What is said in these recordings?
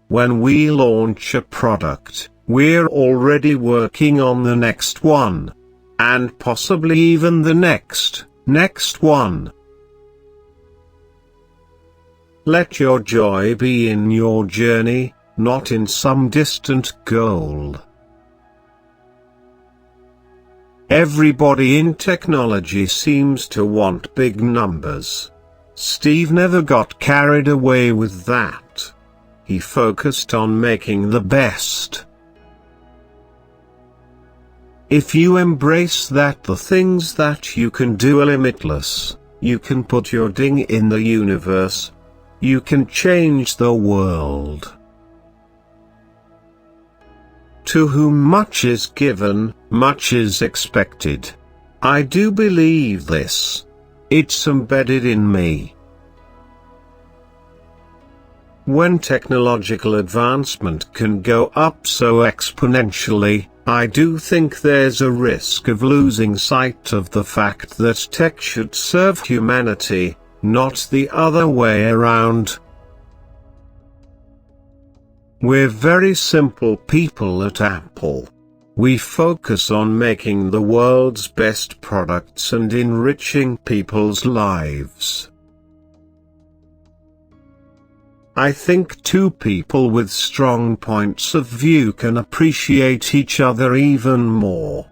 when we launch a product, we're already working on the next one. And possibly even the next one. Let your joy be in your journey, not in some distant goal. Everybody in technology seems to want big numbers. Steve never got carried away with that. He focused on making the best. If you embrace that the things that you can do are limitless, you can put your ding in the universe. You can change the world. To whom much is given, much is expected. I do believe this. It's embedded in me. When technological advancement can go up so exponentially, I do think there's a risk of losing sight of the fact that tech should serve humanity, not the other way around. We're very simple people at Apple. We focus on making the world's best products and enriching people's lives. I think two people with strong points of view can appreciate each other even more.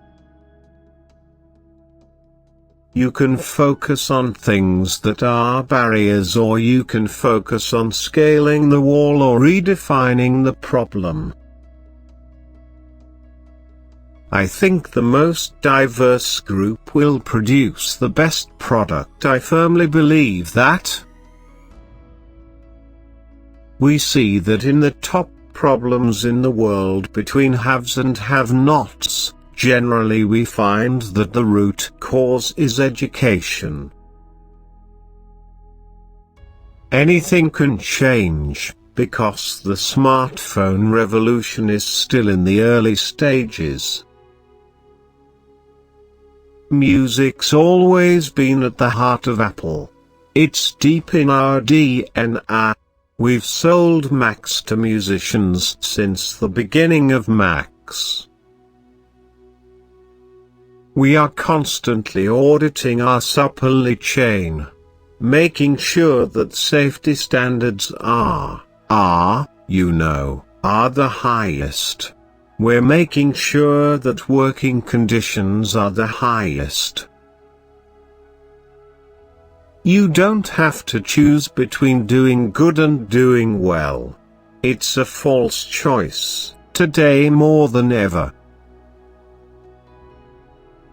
You can focus on things that are barriers, or you can focus on scaling the wall or redefining the problem. I think the most diverse group will produce the best product. I firmly believe that. We see that in the top problems in the world between haves and have-nots, generally we find that the root cause is education. Anything can change, because the smartphone revolution is still in the early stages. Music's always been at the heart of Apple. It's deep in our DNA. We've sold Macs to musicians since the beginning of Macs. We are constantly auditing our supply chain, making sure that safety standards are the highest. We're making sure that working conditions are the highest. You don't have to choose between doing good and doing well. It's a false choice, today more than ever.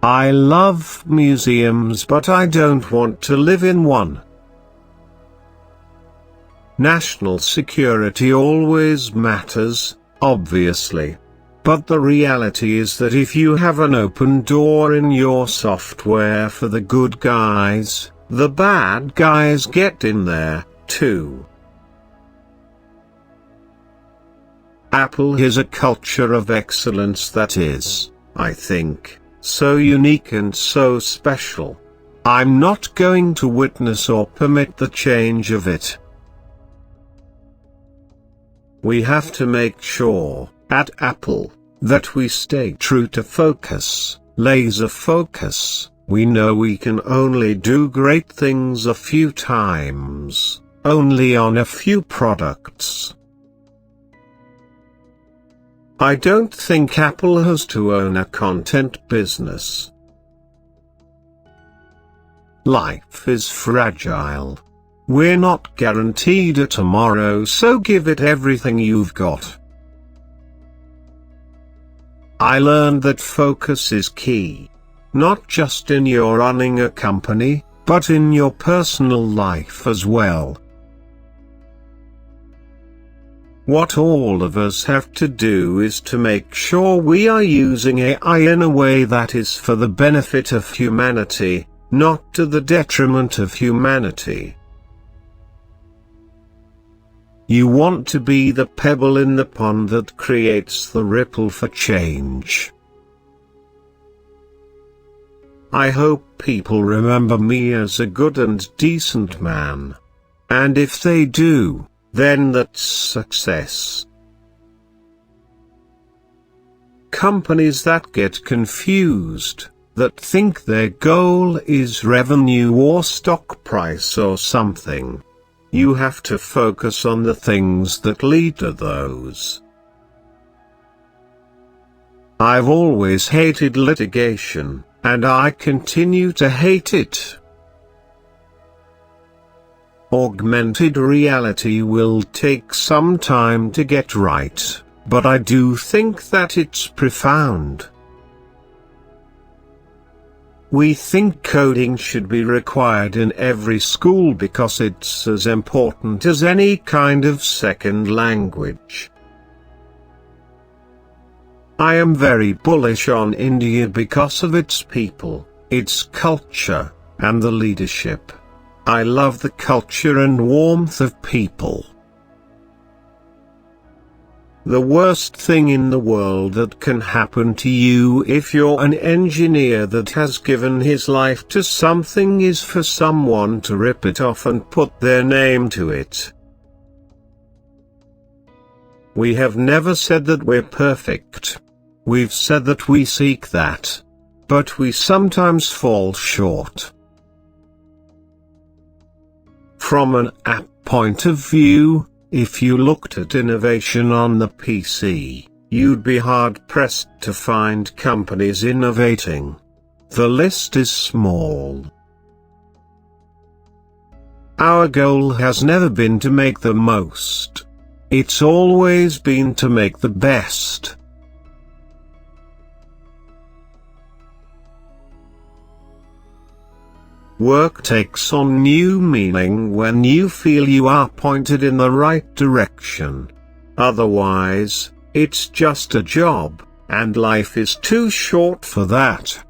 I love museums, but I don't want to live in one. National security always matters, obviously. But the reality is that if you have an open door in your software for the good guys, the bad guys get in there, too. Apple has a culture of excellence that is, I think, so unique and so special. I'm not going to witness or permit the change of it. We have to make sure, at Apple, that we stay true to focus, laser focus. We know we can only do great things a few times, only on a few products. I don't think Apple has to own a content business. Life is fragile. We're not guaranteed a tomorrow, so give it everything you've got. I learned that focus is key. Not just in your running a company, but in your personal life as well. What all of us have to do is to make sure we are using AI in a way that is for the benefit of humanity, not to the detriment of humanity. You want to be the pebble in the pond that creates the ripple for change. I hope people remember me as a good and decent man. And if they do, then that's success. Companies that get confused, that think their goal is revenue or stock price or something. You have to focus on the things that lead to those. I've always hated litigation, and I continue to hate it. Augmented reality will take some time to get right, but I do think that it's profound. We think coding should be required in every school because it's as important as any kind of second language. I am very bullish on India because of its people, its culture, and the leadership. I love the culture and warmth of people. The worst thing in the world that can happen to you if you're an engineer that has given his life to something is for someone to rip it off and put their name to it. We have never said that we're perfect. We've said that we seek that. But we sometimes fall short. From an app point of view, if you looked at innovation on the PC, you'd be hard-pressed to find companies innovating. The list is small. Our goal has never been to make the most. It's always been to make the best. Work takes on new meaning when you feel you are pointed in the right direction. Otherwise, it's just a job, and life is too short for that.